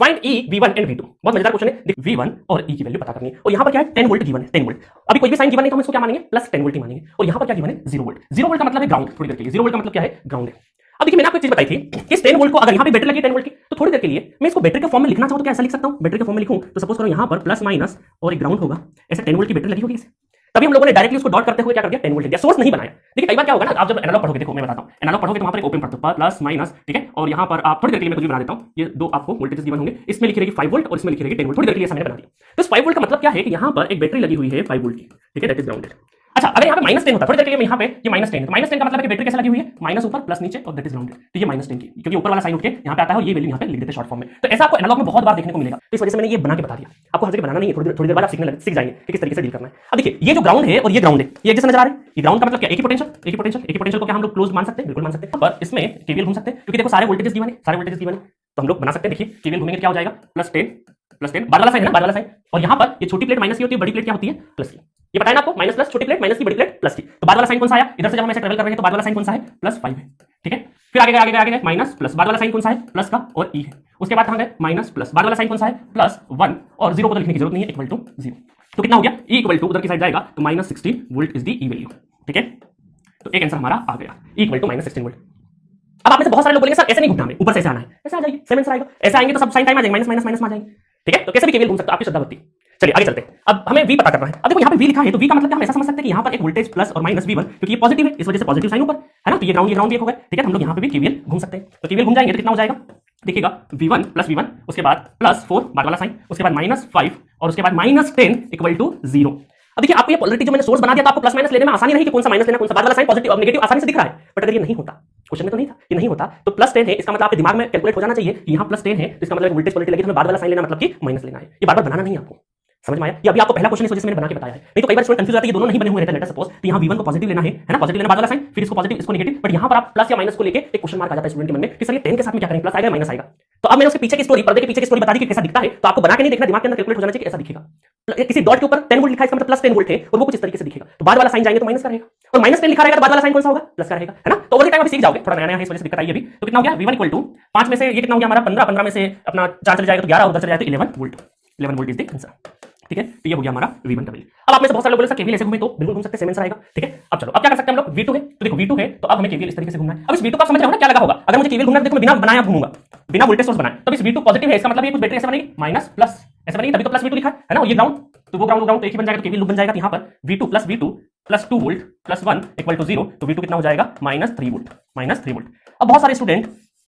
Find E V1 and V2। बहुत मजेदार question है। V1 और ई की वैल्यू पता करनी है और यहां पर क्या है 10 वोल्ट गिवन है, 10 वोल्ट। अभी कोई भी साइन गिवन नहीं तो हम इसको क्या मानेंगे, प्लस 10 वोल्ट ही मानेंगे। और यहां पर क्या गिवन है 0 वोल्ट। 0 वोल्ट का मतलब है ग्राउंड। थोड़ी देर के लिए 0 वोल्ट का मतलब क्या है, ग्राउंड है। अब देखिए मैंने आपको एक चीज बताई थी कि इस 10 वोल्ट को अगर यहां पे बैटरी लगी 10 वोल्ट की तो थोड़ी देर के लिए मैं इसको बैटरी के फॉर्म में लिखना चाहूं तो कैसा लिख सकता हूं, बैटरी के फॉर्म में लिखूं तो सपोज करो यहां पर प्लस माइनस और एक ग्राउंड होगा, ऐसे 10 वोल्ट की बैटरी लगी होगी। तभी हम लोगों ने डायरेक्टली उसको डॉट करते हुए क्या कर दिया 10 वोल्ट दिया, सोर्स नहीं बनाया। देखिए कई बार क्या होगा ना, आप जब एनालॉग पढ़ोगे, देखो मैं बताता हूं, एनालॉग पढ़ोगे तो वहां पर एक ओपन पढ़ते हो प्लस माइनस, ठीक है, और यहां पर आप थोड़ी देर के लिए मैं कुछ भी बना देता हूं, ये दो आपको वोल्टेजेस गिवन होंगे, इसमें लिखी रहेगी 5 वोल्ट और इसमें लिखी रहेगी 10 वोल्ट। थोड़ी देर के लिए ऐसा मैंने बना दिया। तो इस 5 वोल्ट का मतलब क्या है कि यहां पर एक बैटरी लगी हुई है 5 वोल्ट की, ठीक है, दैट इज ग्राउंडेड। अच्छा अगर यहाँ पे -10 होता, थोड़ी देर के लिए यहाँ पे ये -10 है, तो -10 का मतलब है कि बैटरी कैसे लगी हुई है, माइनस ऊपर प्लस नीचे और दैट इज ग्राउंडेड। तो ये -10 की, क्योंकि ऊपर वाला साइन उठ के यहाँ पे आता है और ये वैल्यू यहाँ पे लिख देते हैं शॉर्ट फॉर्म में। तो ऐसा आपको एनालॉग में बहुत बार देखने को मिलेगा, तो इस वजह से मैंने ये बना के बता दिया। आपको हर जगह बनाना नहीं है, थोड़ी देर बाद आप सीख जाएंगे कि किस तरीके से डील करना है। अब देखिए ये जो ग्राउंड है और ये ग्राउंड है, ये जैसे नजर आ रहा है, ये ग्राउंड का मतलब क्या, एक ही पोटेंशियल को क्या हम लोग क्लोज मान सकते हैं, बिल्कुल मान सकते हैं। पर इसमें केवीएल घूम सकते हैं क्योंकि देखो सारे वोल्टेजेस गिवन है, तो हम लोग बना सकते हैं। देखिए केवीएल घूमेंगे क्या हो जाएगा, +10 बाद वाला साइन है ना, बाद वाला साइन, और यहाँ पर ये छोटी प्लेट माइनस की होती है, बड़ी प्लेट क्या होती है प्लस की। ये बताया ना आपको, माइनस प्लस, छोटी प्लेट माइनस की, बड़ी प्लेट प्लस की। तो बाद वाला साइन कौन सा आया, इधर से जब हम ऐसे ट्रेवल कर रहे हैं तो बाद वाला साइन कौन सा है, +5 है, ठीक है। फिर आगे माइनस प्लस, बाद वाला साइन कौन सा है, प्लस का और ई है। उसके बाद कहां गए माइनस प्लस, बाद वाला साइन कौन सा है, +1 और 0 को तो लिखने की जरूरत नहीं है, इक्वल टू 0। तो कितना हो गया, ई इक्वल टू उधर की साइड जाएगा तो -16 volt is the E value, ठीक है। तो एक आंसर हमारा आ गया, ई इक्वल टू -16 वोल्ट। अब आप में से बहुत सारे लोग बोलेंगे सर ऐसे नहीं घूमना, हमें ऊपर से ऐसे आना है, ऐसे आ जाइए, सेम आंसर आएगा। ऐसे आएंगे तो सब साइन टाइम आ जाएंगे, माइनस माइनस में आ जाएंगे, ठीक है। तो कैसे भी केवीएल घूम सकते हो, आपकी श्रद्धा भक्ति। चलिए आगे चलते हैं। अब हमें V पता करना है। अब देखो यहाँ पे V लिखा है तो V का मतलब क्या हम ऐसा समझ सकते हैं कि यहाँ पर एक वोल्टेज प्लस और माइनस V1, क्योंकि ये पॉजिटिव है इस वजह से पॉजिटिव साइन ऊपर है ना, तो ये ग्राउंड भी एक हो गया, ठीक है। हम लोग यहाँ पे भी केवीएल घूम सकते हैं। तो केवीएल घूम जाएंगे तो कितना हो जाएगा, देखिएगा V1 प्लस V1, उसके बाद +4 बाद वाला साइन, उसके बाद -5 और उसके बाद -10 इक्वल टू 0। अब देखिए आपको ये पोलैरिटी जो मैंने सोर्स बना दिया तो आपको प्लस माइनस लेने में आसानी नहीं कि कौन सा माइनस लेना, कौन सा बाद वाला साइन पॉजिटिव और नेगेटिव आसानी से दिख रहा है। बट अगर ये नहीं होता, क्वेश्चन में तो नहीं था, ये नहीं होता तो +10 है, इसका मतलब आपके दिमाग में कैलकुलेट हो जाना चाहिए कि यहाँ +10 है, इसका मतलब वोल्टेज पोलैरिटी लगी तो हमें बाद वाला साइन लेना मतलब कि माइनस लेना है। ये बार बार बनाना नहीं है आपको, समझ में आया। ये अभी आपको पहला क्वेश्चन इस वजह से मैंने बना के बताया है, नहीं तो कई बार स्टूडेंट कंफ्यूज होता है, ये दोनों नहीं बने हुए रहते। लेट सपोज तो यहाँ V1 को पॉजिटिव लेना है ना, पॉजिटिव लेना बाद वाला साइन, फिर इसको पॉजिटिव इसको नेगेटिव, बट यहाँ पर आप प्लस या माइनस को लेके एक क्वेश्चन मार्क आ जाता है स्टूडेंट के मन में कि सर ये 10 के साथ में क्या करेंगे, प्लस आएगा माइनस आएगा। तो अब मैंने उसके पीछे की स्टोरी, पर्दे के पीछे की स्टोरी बता दी कि कैसा दिखता है, तो आपको बना के नहीं देखना, दिमाग के अंदर कैलकुलेट हो जाना चाहिए कि ऐसा दिखेगा। किसी डॉट के ऊपर 10 वोल्ट लिखा है, इसका मतलब +10 वोल्ट है और वो कुछ इस तरीके से दिखेगा। तो बाद वाला साइन जाएंगे तो माइनस का रहेगा और -10 लिखा रहेगा तो बाद वाला साइन कौन सा होगा, प्लस का रहेगा, है ना। तो ओवर टाइम आप सीख जाओगे, थोड़ा नया है इस वजह से दिक्कत आई है अभी। तो कितना हो गया V1 इक्वल टू 5 में से ये कितना हो गया हमारा 15, 15 में से अपना 4 चले जाएगा तो 11 और उधर चले जाएगा तो 11 volt, 11 volt is the answer, ठीक है। तो ये हो गया हमारा V1 का वैल्यू। अब आप में से बहुत सारे लोग बोले सर केवीएल ऐसे घूमे तो बिल्कुल घूम सकते हैं, सेम आंसर आएगा, ठीक है। अब चलो अब क्या कर सकते हैं हम लोग, V2 है तो देखो V2 है तो अब हमें केवीएल इस तरीके से घूमना है। अब इस V2 का समझ रहे हो ना क्या लगा होगा, अगर मुझे केवीएल घूमना है देखो मैं बिना बनाया घूमूंगा, बिना वोल्टेज सोर्स बनाए, तो इस V2 पॉजिटिव है, इसका मतलब ये कुछ बैटरी ऐसे बनेगी माइनस प्लस ऐसे बनेगी, तभी तो प्लस V2 लिखा है ना। ये ग्राउंड तो वो ग्राउंड तो एक ही बन जाएगा, तो केवीएल लूप बन जाएगा। यहाँ पर V2 plus 2 volt plus 1 equal to 0, तो V2 कितना हो जाएगा -3 वोल्ट, -3 वोल्ट। अब बहुत सारे स्टूडेंट